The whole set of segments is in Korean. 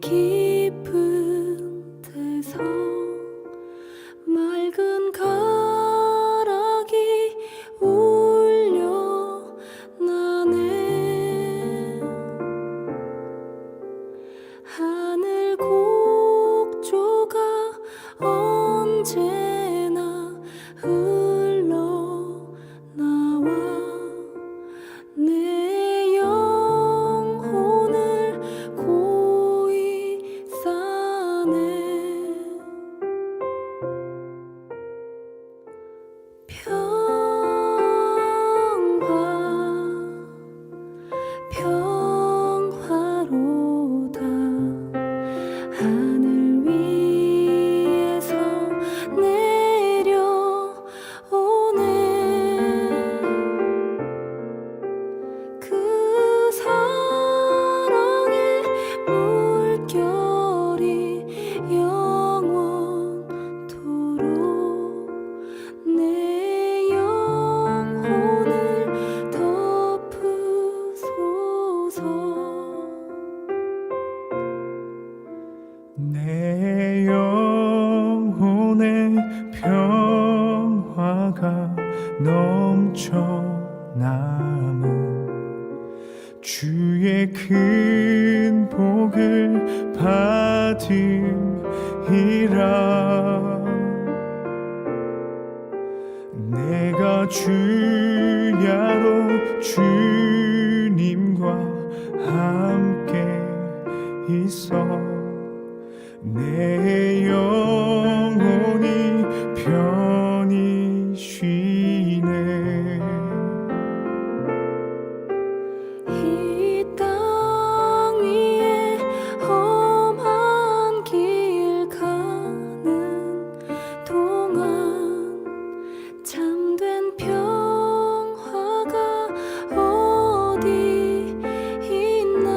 깊은 데서 맑은 가락이 울려 나네. 하늘 곡조가 언제나 흘러나와 내 영혼을 고이 싸네. 평화로다. 하늘 위에서 내려오네. 그 사랑의 물결이 영원토록 내 영혼을 덮으소서. 내 영혼의 평화가 넘쳐남은 주의 큰 복을 받음이라. 내가 주야로 주님과 함께 있어 내 영혼이 편히 쉬네. 이 땅 위에 험한 길 가는 동안 참된 평화가 어디 있나.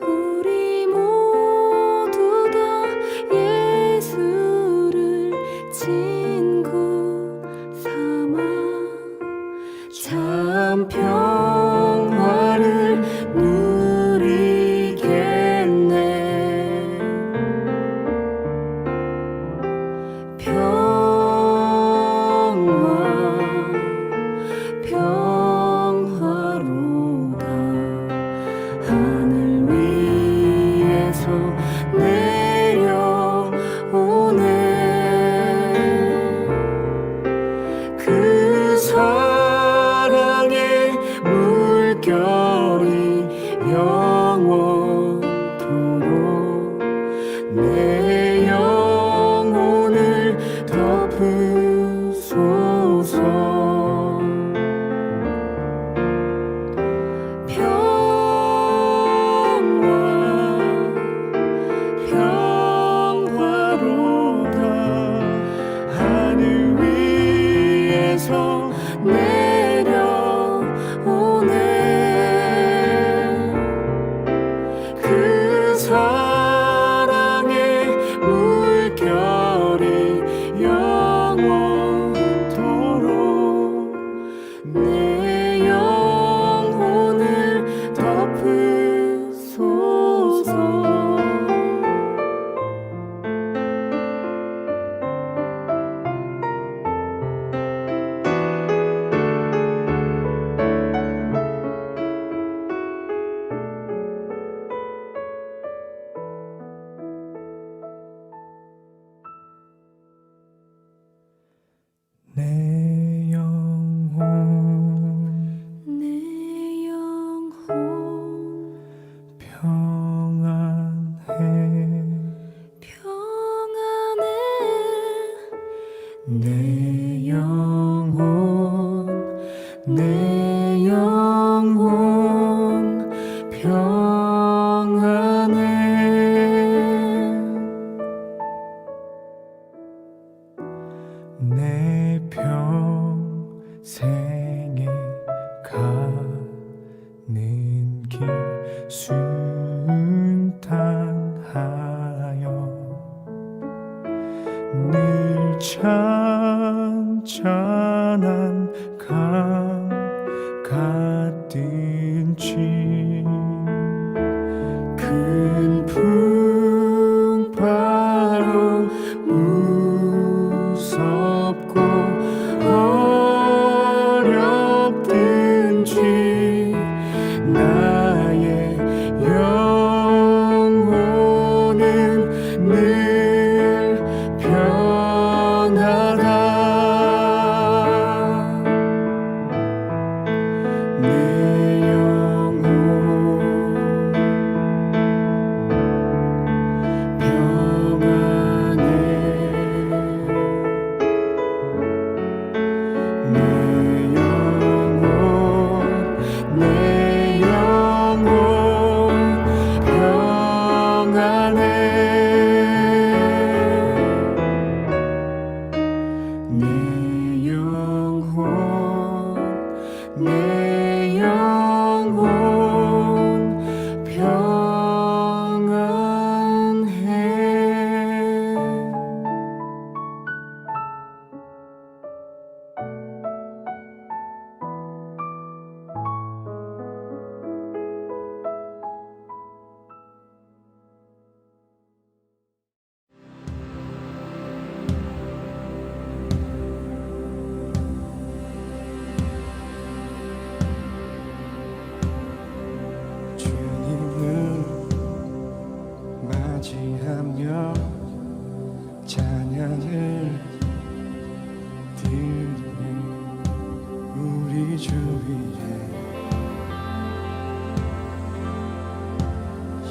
우리 모두 다 예수를 친구 삼아 참 평화를 누리겠네. 평화로다. 하늘 위에서 내려오네. 그 사랑의 물결이 영원토록 내 영혼을 덮으소서. 평화로다. 하늘 위에서 내려오네. 그 사랑의 물결이 영원토록 내 영혼을 덮으소서. 내 영혼 내 영혼 평안해. 평안해. 내 영혼 내 영혼 평안해. 내 평생에 가는 길 순탄하여 늘 찬찬한 강 같든지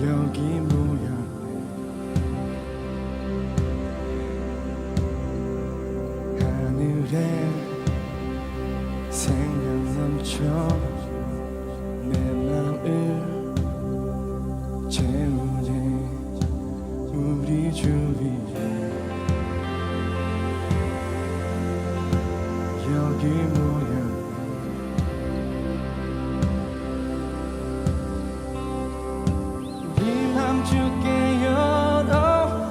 여기 모였네. 하늘에 생명 넘쳐 내 맘을 채우네. 우리 주위에 여기 모여 우리 맘 주께 열어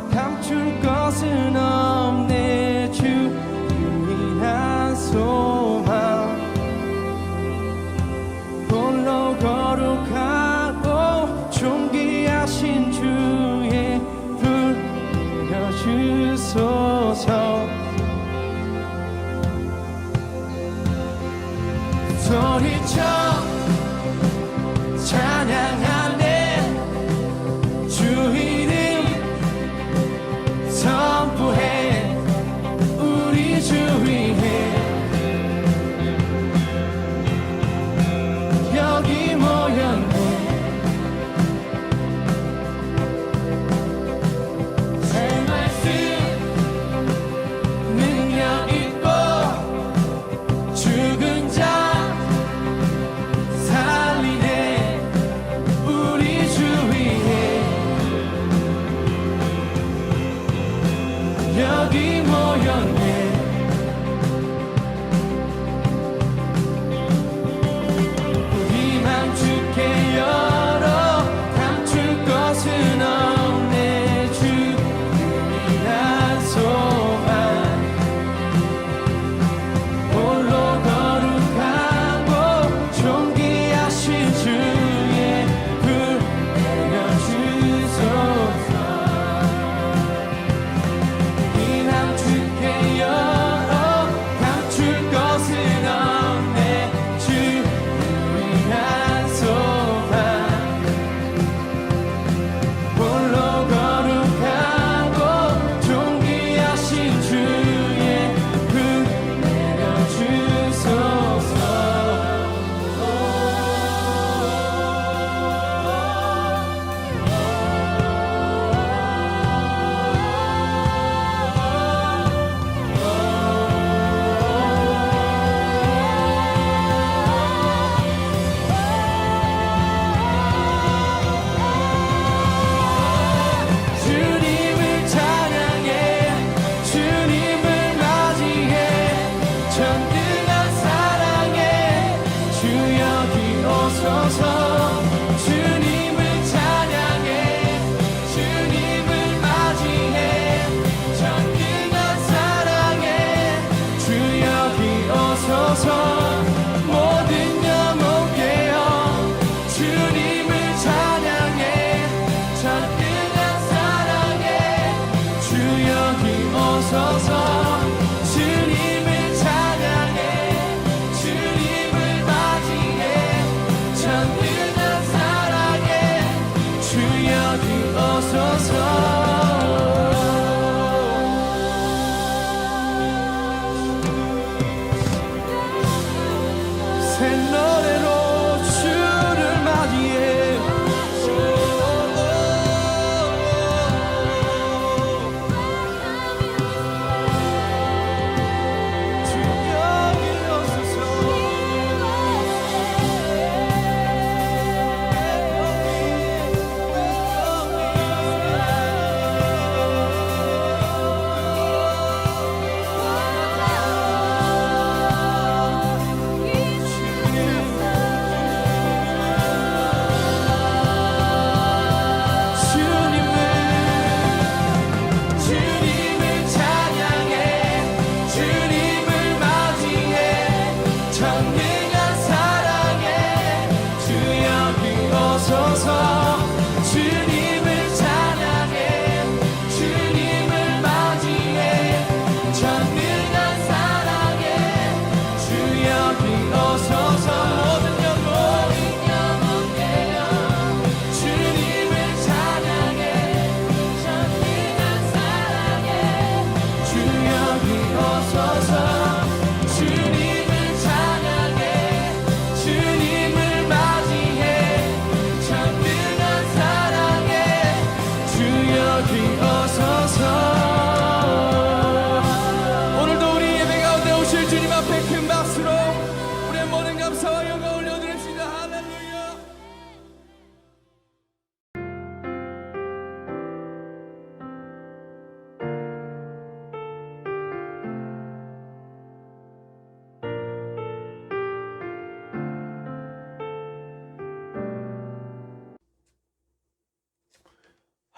감출 것은 없네. 주 유일한 소망 홀로 거룩하고 존귀하신 주의 불 내려주소서. 소리쳐 찬양하네. 주 이름 선포해. 우리 주 위에 여기 모였네. 새 말씀 능력 있고 죽은 자 살리네. 우리 주 위에 여기 모였네. 우리 맘 주께 열어 감출 것은 없네. 주 유일한 소망 홀로 거룩하고 존귀하신 주의 불 내려주소서. 이 맘 주께 열어 감출 것은 없네. 주 유일한 소망 홀로 거룩하고 존귀하신 주의 불 내려주소서. 주님을 찬양해. 주님을 맞이해. 전능한 사랑에 주 여기 오소서. 주님을 찬양해. 주님을 맞이해. 전능한 사랑에 주 여기 오소서. 모든 영혼 깨어 주님을 찬양해. 전능한 사랑에 주 여기 오소서. 주님을 찬양해. 주님을 맞이해. 전능한 사랑에 주 여기 오소서. 새 노래로 주를 맞이해. 주 여기 오소서. 주님을 찬양해. 주님을 맞이해. 전능한 사랑에 주 여기 오소서. 주님을 찬양해. 주님을 맞이해. 전능한 사랑에 주 여기 오소서. 모든 영혼 깨어 주님을 찬양해. 전능한 사랑에 주 여기 오소서. 주님을 찬양해. 주님을 맞이해. 전능한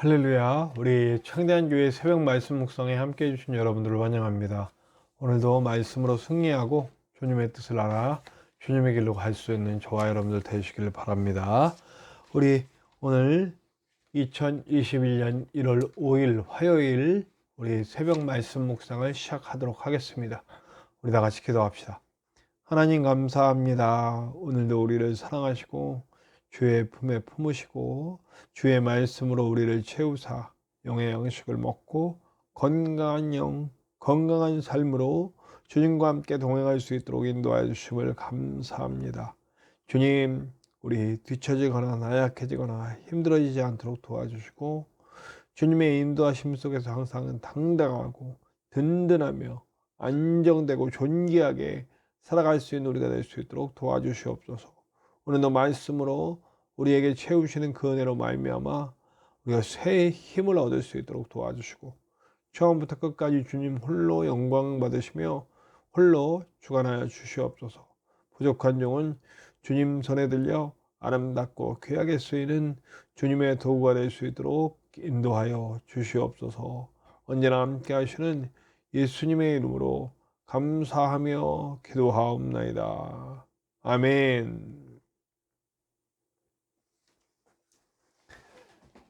할렐루야. 우리 창대한교회 새벽 말씀 묵상에 함께 해주신 여러분들을 환영합니다. 오늘도 말씀으로 승리하고 주님의 뜻을 알아 주님의 길로 갈 수 있는 저와 여러분들 되시길 바랍니다. 우리 오늘 2021년 1월 5일 화요일 우리 새벽 말씀 묵상을 시작하도록 하겠습니다. 우리 다 같이 기도합시다. 하나님 감사합니다. 오늘도 우리를 사랑하시고 주의 품에 품으시고 주의 말씀으로 우리를 채우사 영의 양식을 먹고 건강한 영, 건강한 삶으로 주님과 함께 동행할 수 있도록 인도하여 주심을 감사합니다. 주님, 우리 뒤처지거나 나약해지거나 힘들어지지 않도록 도와주시고 주님의 인도하심 속에서 항상 당당하고 든든하며 안정되고 존귀하게 살아갈 수 있는 우리가 될 수 있도록 도와주시옵소서. 오늘도 말씀으로 우리에게 채우시는 그 은혜로 말미암아 우리가 새 힘을 얻을 수 있도록 도와주시고 처음부터 끝까지 주님 홀로 영광 받으시며 홀로 주관하여 주시옵소서. 부족한 종은 주님 손에 들려 아름답고 귀하게 쓰이는 주님의 도구가 될 수 있도록 인도하여 주시옵소서. 언제나 함께 하시는 예수님의 이름으로 감사하며 기도하옵나이다. 아멘.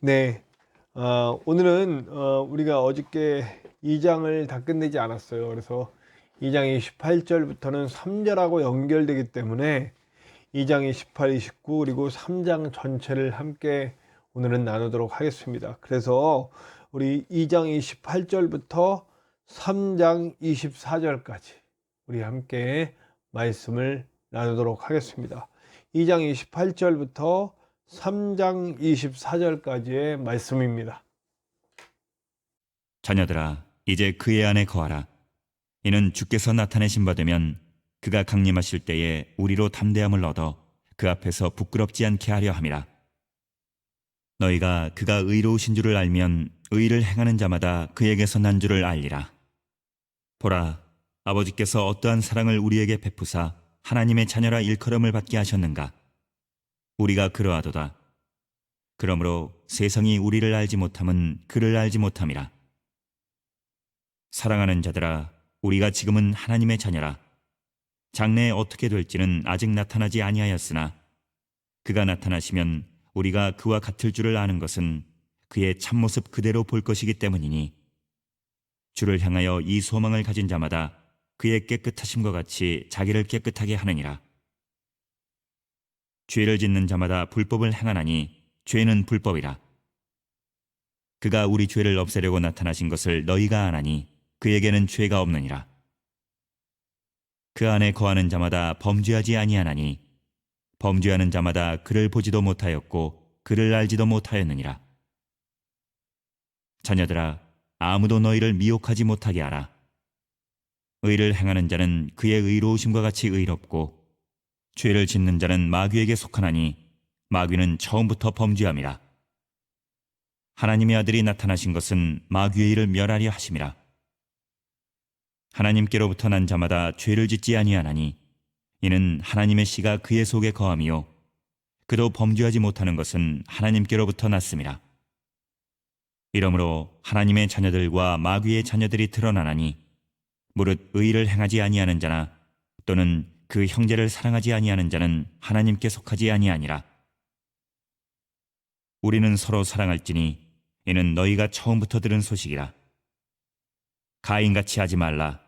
네, 오늘은 우리가 어저께 2장을 다 끝내지 않았어요. 그래서 2장 28절부터는 3절하고 연결되기 때문에 2장 28, 29 그리고 3장 전체를 함께 오늘은 나누도록 하겠습니다. 그래서 우리 2장 28절부터 3장 24절까지 우리 함께 말씀을 나누도록 하겠습니다. 2장 28절부터 3장 24절까지의 말씀입니다. 자녀들아, 이제 그의 안에 거하라. 이는 주께서 나타내신 바 되면 그가 강림하실 때에 우리로 담대함을 얻어 그 앞에서 부끄럽지 않게 하려 함이라. 너희가 그가 의로우신 줄을 알면 의를 행하는 자마다 그에게서 난 줄을 알리라. 보라, 아버지께서 어떠한 사랑을 우리에게 베푸사 하나님의 자녀라 일컬음을 받게 하셨는가. 우리가 그러하도다. 그러므로 세상이 우리를 알지 못함은 그를 알지 못함이라. 사랑하는 자들아, 우리가 지금은 하나님의 자녀라. 장래에 어떻게 될지는 아직 나타나지 아니하였으나 그가 나타나시면 우리가 그와 같을 줄을 아는 것은 그의 참모습 그대로 볼 것이기 때문이니 주를 향하여 이 소망을 가진 자마다 그의 깨끗하심과 같이 자기를 깨끗하게 하느니라. 죄를 짓는 자마다 불법을 행하나니 죄는 불법이라. 그가 우리 죄를 없애려고 나타나신 것을 너희가 아나니 그에게는 죄가 없느니라. 그 안에 거하는 자마다 범죄하지 아니하나니 범죄하는 자마다 그를 보지도 못하였고 그를 알지도 못하였느니라. 자녀들아, 아무도 너희를 미혹하지 못하게 하라. 의를 행하는 자는 그의 의로우심과 같이 의롭고 죄를 짓는 자는 마귀에게 속하나니 마귀는 처음부터 범죄함이라. 하나님의 아들이 나타나신 것은 마귀의 일을 멸하려 하심이라. 하나님께로부터 난 자마다 죄를 짓지 아니하나니 이는 하나님의 씨가 그의 속에 거함이요 그도 범죄하지 못하는 것은 하나님께로부터 났음이라. 이러므로 하나님의 자녀들과 마귀의 자녀들이 드러나나니 무릇 의를 행하지 아니하는 자나 또는 그 형제를 사랑하지 아니하는 자는 하나님께 속하지 아니하니라. 우리는 서로 사랑할지니 이는 너희가 처음부터 들은 소식이라. 가인같이 하지 말라.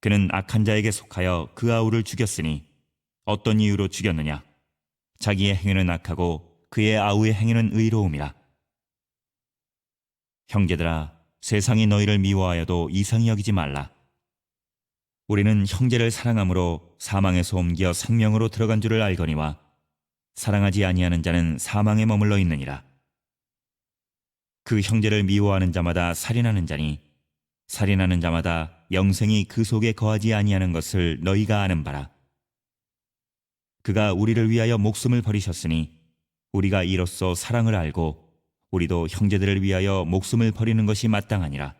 그는 악한 자에게 속하여 그 아우를 죽였으니 어떤 이유로 죽였느냐? 자기의 행위는 악하고 그의 아우의 행위는 의로움이라. 형제들아, 세상이 너희를 미워하여도 이상히 여기지 말라. 우리는 형제를 사랑함으로 사망에서 옮겨 생명으로 들어간 줄을 알거니와 사랑하지 아니하는 자는 사망에 머물러 있느니라. 그 형제를 미워하는 자마다 살인하는 자니 살인하는 자마다 영생이 그 속에 거하지 아니하는 것을 너희가 아는 바라. 그가 우리를 위하여 목숨을 버리셨으니 우리가 이로써 사랑을 알고 우리도 형제들을 위하여 목숨을 버리는 것이 마땅하니라.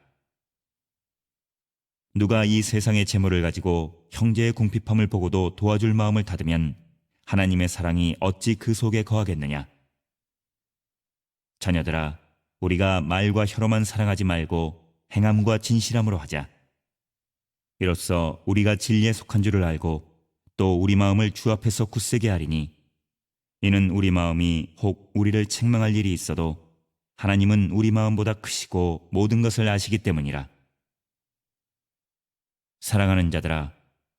누가 이 세상의 재물을 가지고 형제의 궁핍함을 보고도 도와줄 마음을 닫으면 하나님의 사랑이 어찌 그 속에 거하겠느냐. 자녀들아, 우리가 말과 혀로만 사랑하지 말고 행함과 진실함으로 하자. 이로써 우리가 진리에 속한 줄을 알고 또 우리 마음을 주 앞에서 굳세게 하리니 이는 우리 마음이 혹 우리를 책망할 일이 있어도 하나님은 우리 마음보다 크시고 모든 것을 아시기 때문이라. 사랑하는 자들아,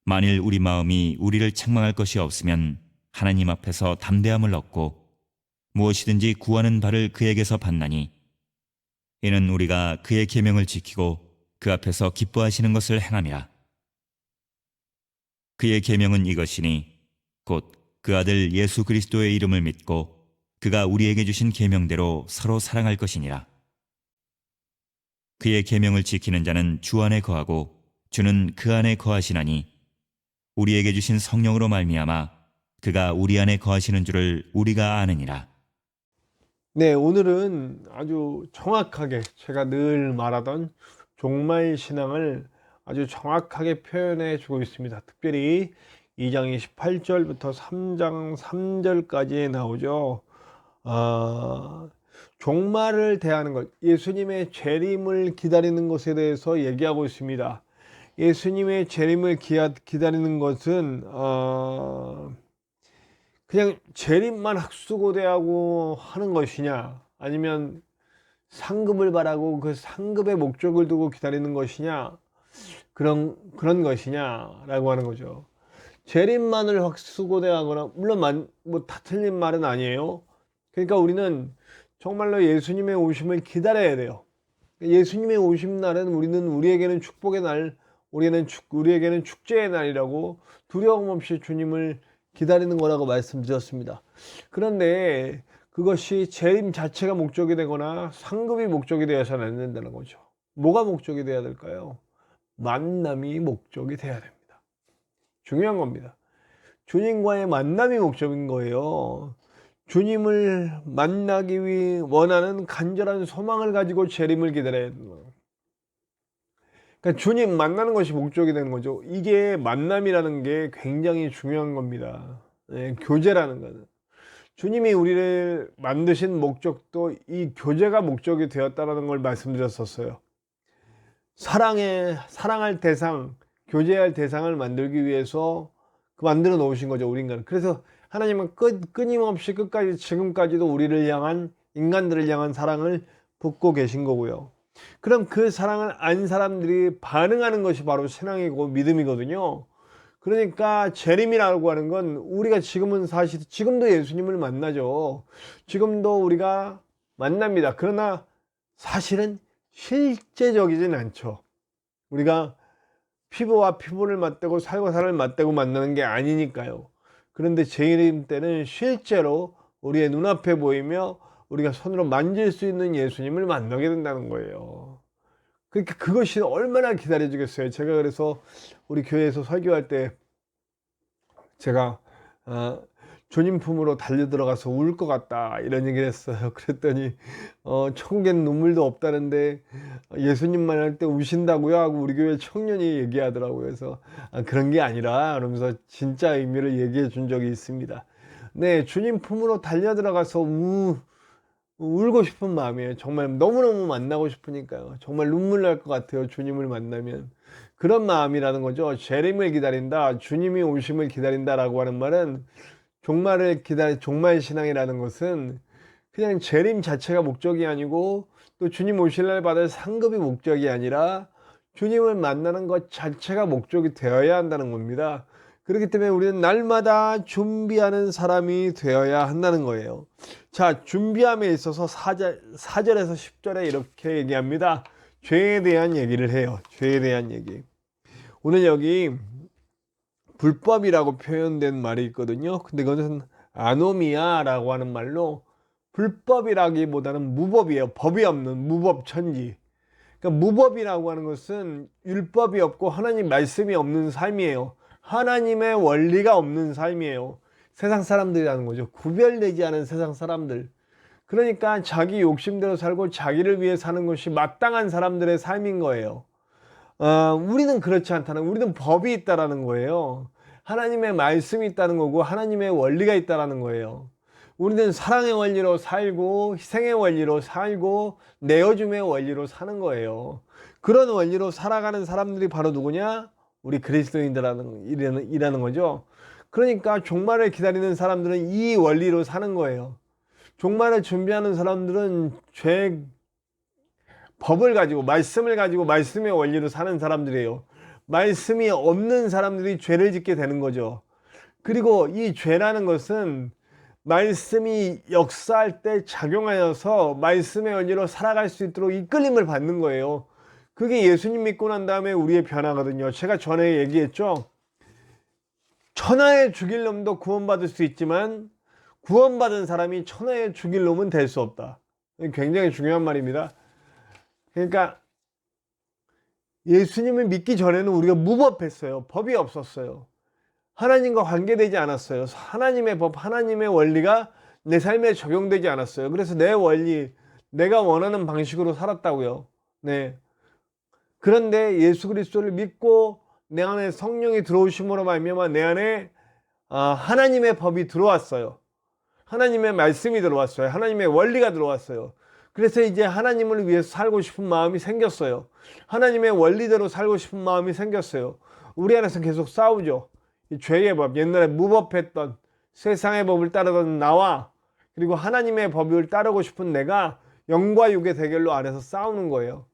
만일 우리 마음이 우리를 책망할 것이 없으면 하나님 앞에서 담대함을 얻고 무엇이든지 구하는 바를 그에게서 받나니 이는 우리가 그의 계명을 지키고 그 앞에서 기뻐하시는 것을 행함이라. 그의 계명은 이것이니 곧 그 아들 예수 그리스도의 이름을 믿고 그가 우리에게 주신 계명대로 서로 사랑할 것이니라. 그의 계명을 지키는 자는 주 안에 거하고 주는 그 안에 거하시나니 우리에게 주신 성령으로 말미암아 그가 우리 안에 거하시는 줄을 우리가 아느니라. 네, 오늘은 아주 정확하게 제가 늘 말하던 종말 신앙을 아주 정확하게 표현해 주고 있습니다. 특별히 2장 28절부터 3장 3절까지 나오죠. 종말을 대하는 것, 예수님의 재림을 기다리는 것에 대해서 얘기하고 있습니다. 예수님의 재림을 기다리는 것은 그냥 재림만 학수고대하고 하는 것이냐, 아니면 상급을 바라고 그 상급의 목적을 두고 기다리는 것이냐, 그런 것이냐라고 하는 거죠. 재림만을 학수고대하거나, 물론 뭐 다 틀린 말은 아니에요. 그러니까 우리는 정말로 예수님의 오심을 기다려야 돼요. 예수님의 오심 날은 우리에게는 축복의 날, 우리에게는 축제의 날이라고 두려움 없이 주님을 기다리는 거라고 말씀드렸습니다. 그런데 그것이 재림 자체가 목적이 되거나 상급이 목적이 되어서는 안 된다는 거죠. 뭐가 목적이 돼야 될까요? 만남이 목적이 돼야 됩니다. 중요한 겁니다. 주님과의 만남이 목적인 거예요. 주님을 만나기 위해 원하는 간절한 소망을 가지고 재림을 기다려야 되는 거예요. 그러니까 주님 만나는 것이 목적이 되는 거죠. 이게 만남이라는 게 굉장히 중요한 겁니다. 네, 교제라는 거는. 주님이 우리를 만드신 목적도 이 교제가 목적이 되었다는 걸 말씀드렸었어요. 사랑할 대상, 교제할 대상을 만들기 위해서 만들어 놓으신 거죠, 우리 인간은. 그래서 하나님은 끊임없이 끝까지 지금까지도 인간들을 향한 사랑을 붓고 계신 거고요. 그럼 그 사랑을 안 사람들이 반응하는 것이 바로 신앙이고 믿음이거든요. 그러니까 재림이라고 하는 건 우리가 지금도 예수님을 만나죠. 지금도 우리가 만납니다. 그러나 사실은 실제적이진 않죠. 우리가 피부와 피부를 맞대고 살과 살을 맞대고 만나는 게 아니니까요. 그런데 재림 때는 실제로 우리의 눈앞에 보이며 우리가 손으로 만질 수 있는 예수님을 만나게 된다는 거예요. 그러니까 그것이 얼마나 기다려지겠어요. 제가 그래서 우리 교회에서 설교할 때 제가 주님 품으로 달려들어가서 울 것 같다 이런 얘기를 했어요. 그랬더니 천국엔 눈물도 없다는데 예수님만 할 때 우신다고요 하고 우리 교회 청년이 얘기하더라고요. 그래서 그런 게 아니라 그러면서 진짜 의미를 얘기해 준 적이 있습니다. 네, 주님 품으로 달려들어가서 울고 싶은 마음이에요. 정말 너무너무 만나고 싶으니까요. 정말 눈물 날 것 같아요. 주님을 만나면. 그런 마음이라는 거죠. 재림을 기다린다, 주님이 오심을 기다린다라고 하는 말은 종말 신앙이라는 것은 그냥 재림 자체가 목적이 아니고 또 주님 오실 날 받을 상급이 목적이 아니라 주님을 만나는 것 자체가 목적이 되어야 한다는 겁니다. 그렇기 때문에 우리는 날마다 준비하는 사람이 되어야 한다는 거예요. 자, 준비함에 있어서 4절에서 10절에 이렇게 얘기합니다. 죄에 대한 얘기를 해요. 죄에 대한 얘기. 오늘 여기 불법이라고 표현된 말이 있거든요. 근데 그것은 아노미아라고 하는 말로 불법이라기보다는 무법이에요. 법이 없는 무법천지. 그러니까 무법이라고 하는 것은 율법이 없고 하나님 말씀이 없는 삶이에요. 하나님의 원리가 없는 삶이에요. 세상 사람들이라는 거죠. 구별되지 않은 세상 사람들. 그러니까 자기 욕심대로 살고 자기를 위해 사는 것이 마땅한 사람들의 삶인 거예요. 우리는 그렇지 않다는, 우리는 법이 있다라는 거예요. 하나님의 말씀이 있다는 거고 하나님의 원리가 있다라는 거예요. 우리는 사랑의 원리로 살고 희생의 원리로 살고 내어줌의 원리로 사는 거예요. 그런 원리로 살아가는 사람들이 바로 누구냐? 우리 그리스도인들이라는 거죠. 그러니까 종말을 기다리는 사람들은 이 원리로 사는 거예요. 종말을 준비하는 사람들은 법을 가지고 말씀을 가지고 말씀의 원리로 사는 사람들이에요. 말씀이 없는 사람들이 죄를 짓게 되는 거죠. 그리고 이 죄라는 것은 말씀이 역사할 때 작용하여서 말씀의 원리로 살아갈 수 있도록 이끌림을 받는 거예요. 그게 예수님 믿고 난 다음에 우리의 변화거든요. 제가 전에 얘기했죠. 천하의 죽일 놈도 구원받을 수 있지만 구원받은 사람이 천하의 죽일 놈은 될 수 없다. 굉장히 중요한 말입니다. 그러니까 예수님을 믿기 전에는 우리가 무법했어요. 법이 없었어요. 하나님과 관계되지 않았어요. 하나님의 법, 하나님의 원리가 내 삶에 적용되지 않았어요. 그래서 내 원리, 내가 원하는 방식으로 살았다고요. 네. 그런데 예수 그리스도를 믿고 내 안에 성령이 들어오심으로 말미암아 내 안에 하나님의 법이 들어왔어요. 하나님의 말씀이 들어왔어요. 하나님의 원리가 들어왔어요. 그래서 이제 하나님을 위해서 살고 싶은 마음이 생겼어요. 하나님의 원리대로 살고 싶은 마음이 생겼어요. 우리 안에서 계속 싸우죠. 이 죄의 법, 옛날에 무법했던 세상의 법을 따르던 나와 그리고 하나님의 법을 따르고 싶은 내가 영과 육의 대결로 안에서 싸우는 거예요.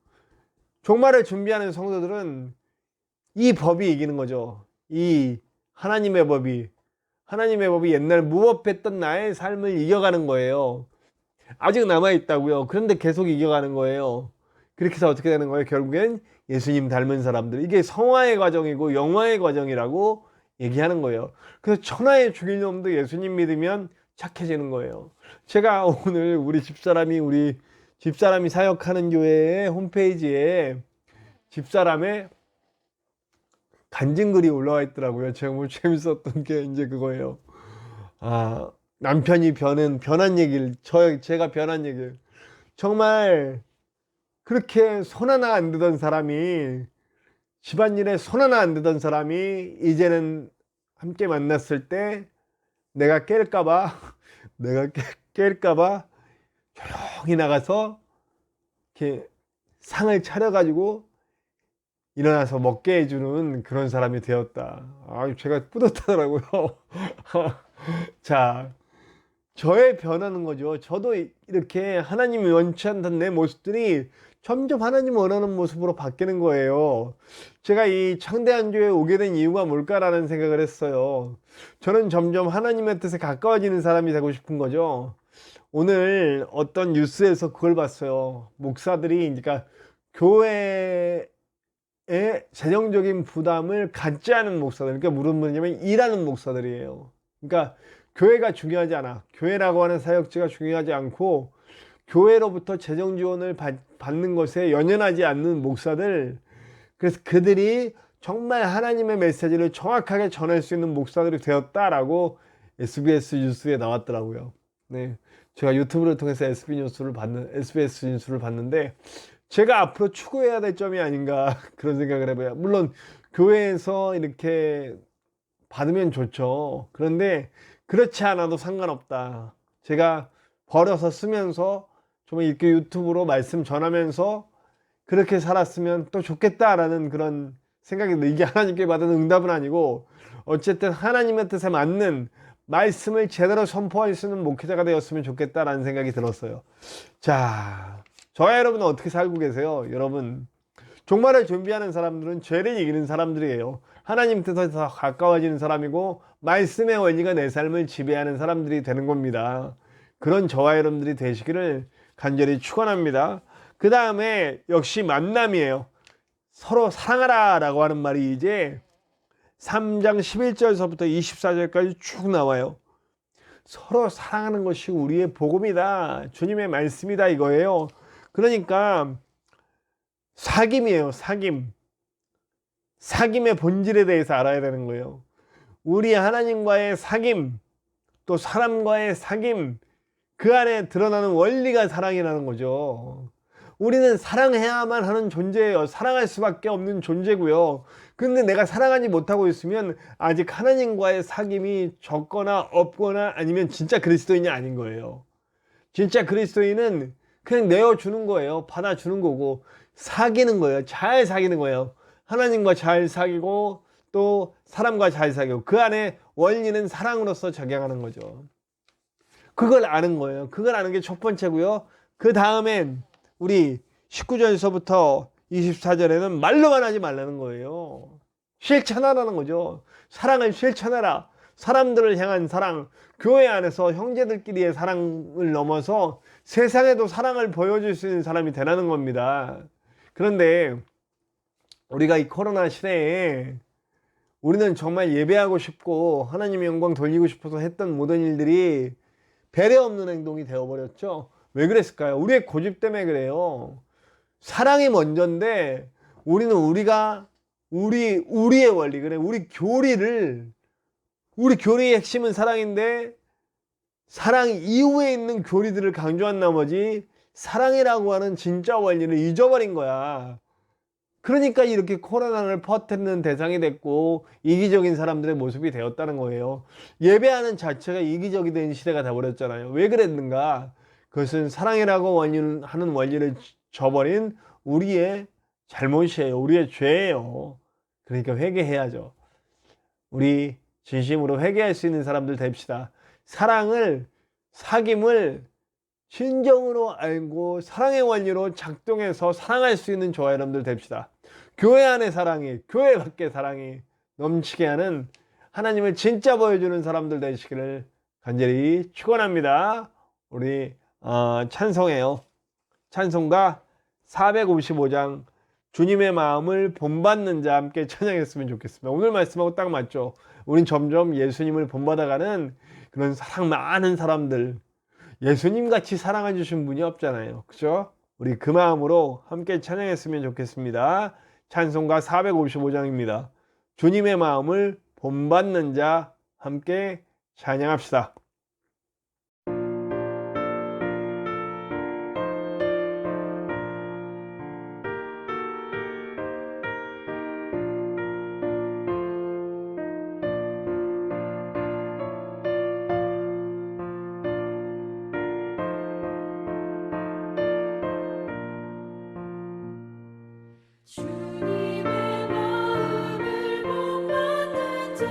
종말을 준비하는 성도들은 이 법이 이기는 거죠. 이 하나님의 법이 옛날 무법했던 나의 삶을 이겨가는 거예요. 아직 남아있다고요. 그런데 계속 이겨가는 거예요. 그렇게 해서 어떻게 되는 거예요? 결국엔 예수님 닮은 사람들. 이게 성화의 과정이고 영화의 과정이라고 얘기하는 거예요. 그래서 천하의 죽일 놈도 예수님 믿으면 착해지는 거예요. 제가 오늘 우리 집사람이 사역하는 교회의 홈페이지에 집사람의 간증글이 올라와 있더라고요. 제가 뭐 재밌었던 게 이제 그거예요. 남편이 변한 얘기를, 제가 변한 얘기를. 정말 그렇게 손 하나 안 드던 사람이, 집안일에 손 하나 안 드던 사람이 이제는 함께 만났을 때 내가 깰까봐 조용히 나가서 이렇게 상을 차려가지고 일어나서 먹게 해주는 그런 사람이 되었다. 제가 뿌듯하더라고요. 자, 저의 변하는 거죠. 저도 이렇게 하나님이 원치 않던 내 모습들이 점점 하나님 원하는 모습으로 바뀌는 거예요. 제가 이 창대한 교회에 오게 된 이유가 뭘까라는 생각을 했어요. 저는 점점 하나님의 뜻에 가까워지는 사람이 되고 싶은 거죠. 오늘 어떤 뉴스에서 그걸 봤어요. 목사들이, 그러니까 교회의 재정적인 부담을 갖지 않은 목사들, 그러니까 무슨 말이냐면 일하는 목사들이에요. 그러니까 교회가 중요하지 않아. 교회라고 하는 사역지가 중요하지 않고 교회로부터 재정 지원을 받는 것에 연연하지 않는 목사들, 그래서 그들이 정말 하나님의 메시지를 정확하게 전할 수 있는 목사들이 되었다라고 SBS 뉴스에 나왔더라고요. 네, 제가 유튜브를 통해서 SBS 뉴스를 봤는데 제가 앞으로 추구해야 될 점이 아닌가 그런 생각을 해봐요. 물론 교회에서 이렇게 받으면 좋죠. 그런데 그렇지 않아도 상관없다. 제가 벌어서 쓰면서 좀 이렇게 유튜브로 말씀 전하면서 그렇게 살았으면 또 좋겠다라는 그런 생각이 듭니다. 이게 하나님께 받은 응답은 아니고 어쨌든 하나님의 뜻에 맞는 말씀을 제대로 선포할 수 있는 목회자가 되었으면 좋겠다라는 생각이 들었어요. 자, 저와 여러분은 어떻게 살고 계세요? 여러분, 종말을 준비하는 사람들은 죄를 이기는 사람들이에요. 하나님 뜻에 더 가까워지는 사람이고 말씀의 원리가 내 삶을 지배하는 사람들이 되는 겁니다. 그런 저와 여러분들이 되시기를 간절히 축원합니다. 그 다음에 역시 만남이에요. 서로 사랑하라 라고 하는 말이 이제 3장 11절서부터 24절까지 쭉 나와요. 서로 사랑하는 것이 우리의 복음이다. 주님의 말씀이다 이거예요. 그러니까 사귐이에요. 사귐의 본질에 대해서 알아야 되는 거예요. 우리 하나님과의 사귐, 또 사람과의 사귐, 그 안에 드러나는 원리가 사랑이라는 거죠. 우리는 사랑해야만 하는 존재예요. 사랑할 수밖에 없는 존재고요. 근데 내가 사랑하지 못하고 있으면 아직 하나님과의 사귐이 적거나 없거나 아니면 진짜 그리스도인이 아닌 거예요. 진짜 그리스도인은 그냥 내어주는 거예요. 받아주는 거고 사귀는 거예요. 잘 사귀는 거예요. 하나님과 잘 사귀고 또 사람과 잘 사귀고 그 안에 원리는 사랑으로서 적용하는 거죠. 그걸 아는 거예요. 그걸 아는 게 첫 번째고요. 그 다음엔 우리 19절에서부터 24절에는 말로만 하지 말라는 거예요. 실천하라는 거죠. 사랑을 실천하라. 사람들을 향한 사랑, 교회 안에서 형제들끼리의 사랑을 넘어서 세상에도 사랑을 보여줄 수 있는 사람이 되라는 겁니다. 그런데 우리가 이 코로나 시대에 우리는 정말 예배하고 싶고 하나님의 영광 돌리고 싶어서 했던 모든 일들이 배려 없는 행동이 되어버렸죠. 왜 그랬을까요? 우리의 고집 때문에 그래요. 사랑이 먼저인데 우리는 우리의 원리, 그래 우리 교리의 핵심은 사랑인데 사랑 이후에 있는 교리들을 강조한 나머지 사랑이라고 하는 진짜 원리를 잊어버린 거야. 그러니까 이렇게 코로나를 퍼뜨리는 대상이 됐고 이기적인 사람들의 모습이 되었다는 거예요. 예배하는 자체가 이기적이 된 시대가 돼버렸잖아요. 왜 그랬는가? 그것은 사랑이라고 하는 원리를 저버린 우리의 잘못이에요. 우리의 죄예요. 그러니까 회개해야죠. 우리 진심으로 회개할 수 있는 사람들 됩시다. 사귐을 진정으로 알고 사랑의 원리로 작동해서 사랑할 수 있는 저와 여러분들 됩시다. 교회 안의 사랑이, 교회 밖의 사랑이 넘치게 하는 하나님을 진짜 보여주는 사람들 되시기를 간절히 축원합니다. 우리 찬송해요. 찬송가 455장 주님의 마음을 본받는 자 함께 찬양했으면 좋겠습니다. 오늘 말씀하고 딱 맞죠. 우린 점점 예수님을 본받아가는 그런 사랑 많은 사람들, 예수님 같이 사랑해 주신 분이 없잖아요. 그죠? 우리 그 마음으로 함께 찬양했으면 좋겠습니다. 찬송가 455장입니다. 주님의 마음을 본받는 자 함께 찬양합시다. 주님의 마음을 본받는 자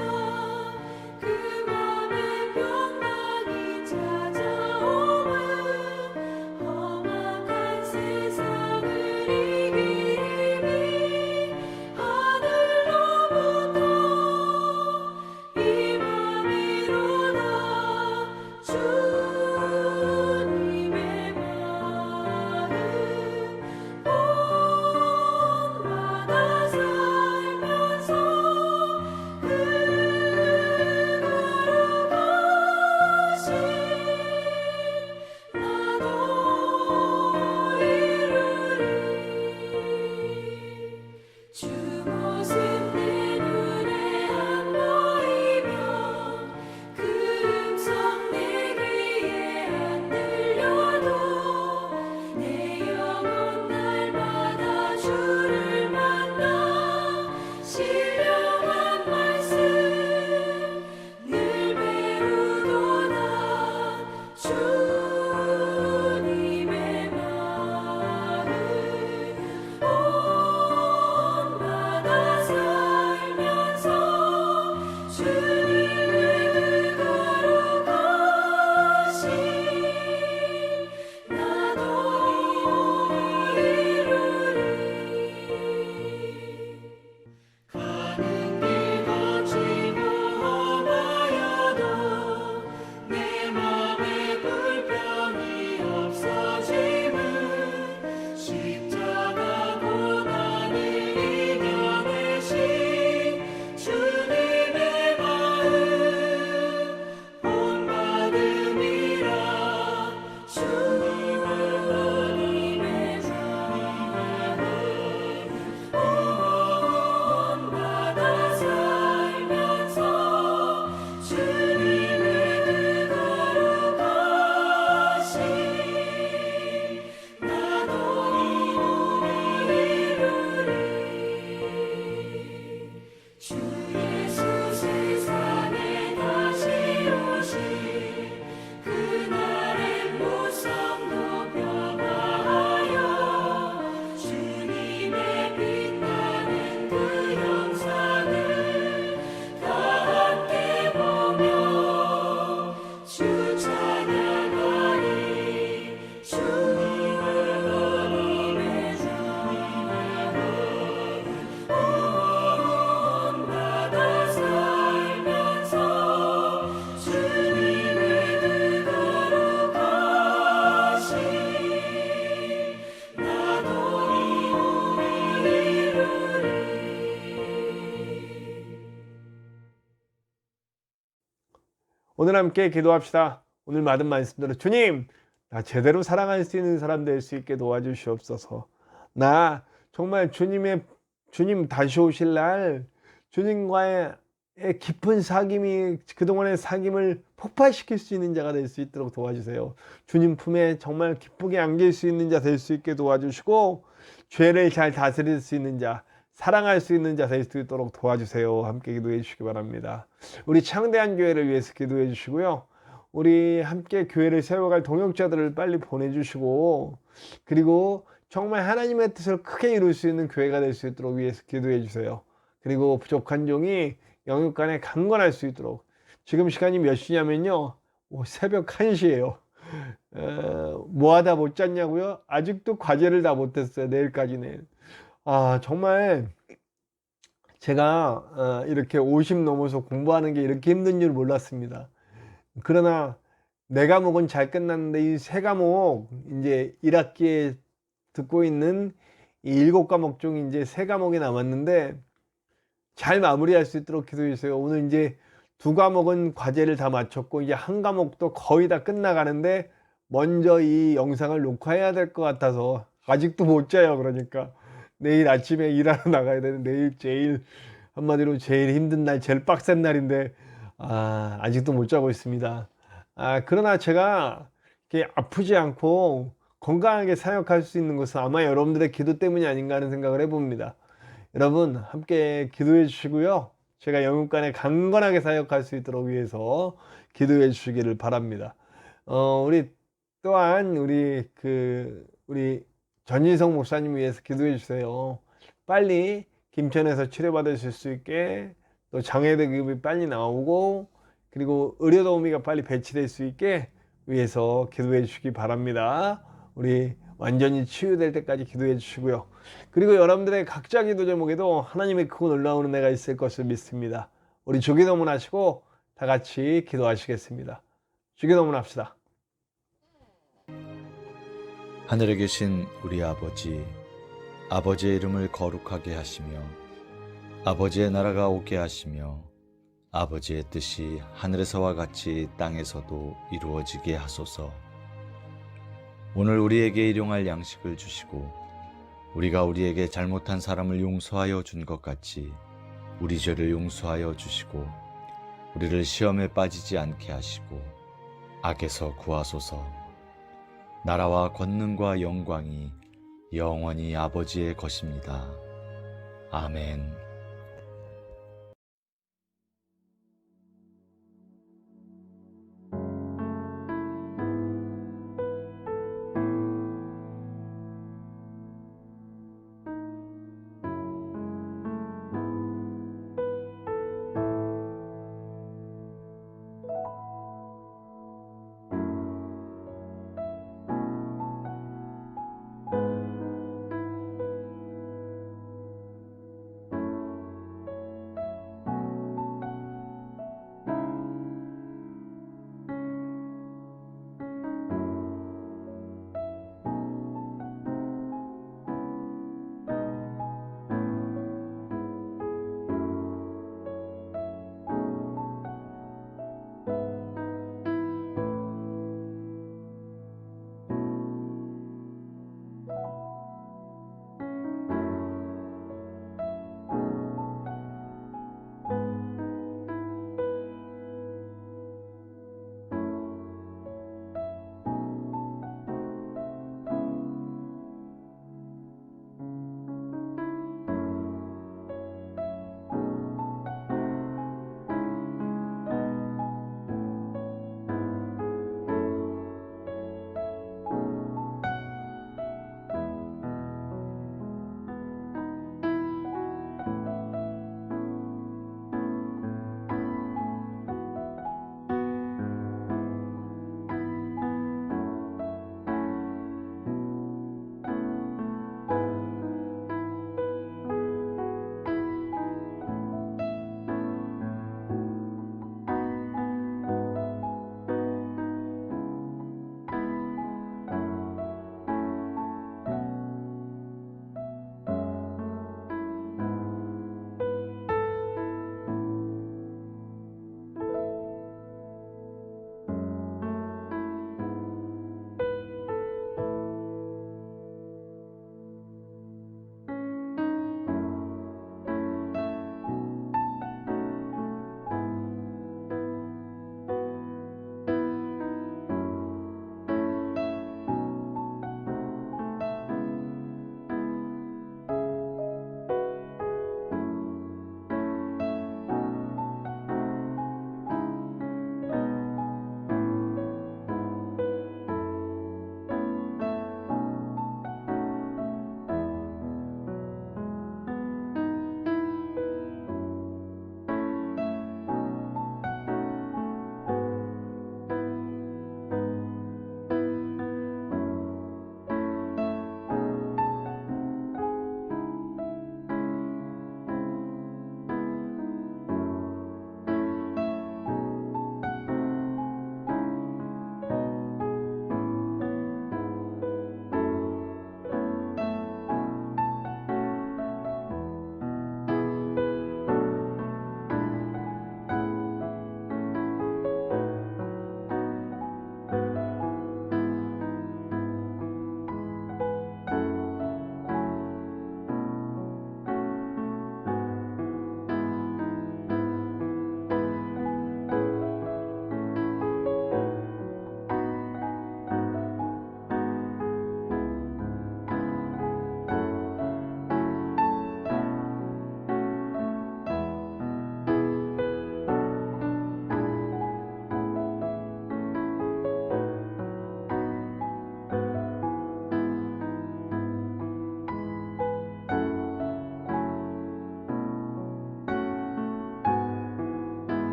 그 맘에 평강 오늘 함께 기도합시다. 오늘 받은 말씀대로 주님, 나 제대로 사랑할 수 있는 사람 될 수 있게 도와주시옵소서. 나 정말 주님 다시 오실 날 주님과의 깊은 사귐이 그동안의 사귐을 폭발시킬 수 있는 자가 될 수 있도록 도와주세요. 주님 품에 정말 기쁘게 안길 수 있는 자 될 수 있게 도와주시고 죄를 잘 다스릴 수 있는 자, 사랑할 수 있는 자 될 수 있도록 도와주세요. 함께 기도해 주시기 바랍니다. 우리 창대한 교회를 위해서 기도해 주시고요. 우리 함께 교회를 세워갈 동역자들을 빨리 보내주시고, 그리고 정말 하나님의 뜻을 크게 이룰 수 있는 교회가 될 수 있도록 위해서 기도해 주세요. 그리고 부족한 종이 영육간에 강건할 수 있도록. 지금 시간이 몇 시냐면요, 새벽 1시예요. 뭐 하다 못 잤냐고요? 아직도 과제를 다 못했어요. 내일까지는. 정말 제가 이렇게 50 넘어서 공부하는 게 이렇게 힘든 줄 몰랐습니다. 그러나 네 과목은 잘 끝났는데 이 세 과목, 이제 1학기에 듣고 있는 이 7과목 중 이제 세 과목이 남았는데 잘 마무리할 수 있도록 기도해 주세요. 오늘 이제 2과목은 과제를 다 마쳤고 이제 한 과목도 거의 다 끝나가는데 먼저 이 영상을 녹화해야 될 것 같아서 아직도 못 자요. 그러니까 내일 아침에 일하러 나가야 되는, 내일 제일 한마디로 제일 힘든 날, 제일 빡센 날인데 아직도 못 자고 있습니다. 그러나 제가 이렇게 아프지 않고 건강하게 사역할 수 있는 것은 아마 여러분들의 기도 때문이 아닌가 하는 생각을 해봅니다. 여러분 함께 기도해 주시고요. 제가 영육간에 강건하게 사역할 수 있도록 위해서 기도해 주시기를 바랍니다. 우리 또한 우리 전인성 목사님 위해서 기도해 주세요. 빨리 김천에서 치료받으실 수 있게, 또 장애대급이 빨리 나오고, 그리고 의료도우미가 빨리 배치될 수 있게 위해서 기도해 주시기 바랍니다. 우리 완전히 치유될 때까지 기도해 주시고요. 그리고 여러분들의 각자 기도 제목에도 하나님의 크고 놀라운 은혜가 있을 것을 믿습니다. 우리 주기도문 하시고 다 같이 기도하시겠습니다. 주기도문 합시다. 하늘에 계신 우리 아버지, 아버지의 이름을 거룩하게 하시며 아버지의 나라가 오게 하시며 아버지의 뜻이 하늘에서와 같이 땅에서도 이루어지게 하소서. 오늘 우리에게 일용할 양식을 주시고 우리가 우리에게 잘못한 사람을 용서하여 준 것 같이 우리 죄를 용서하여 주시고 우리를 시험에 빠지지 않게 하시고 악에서 구하소서. 나라와 권능과 영광이 영원히 아버지의 것입니다. 아멘.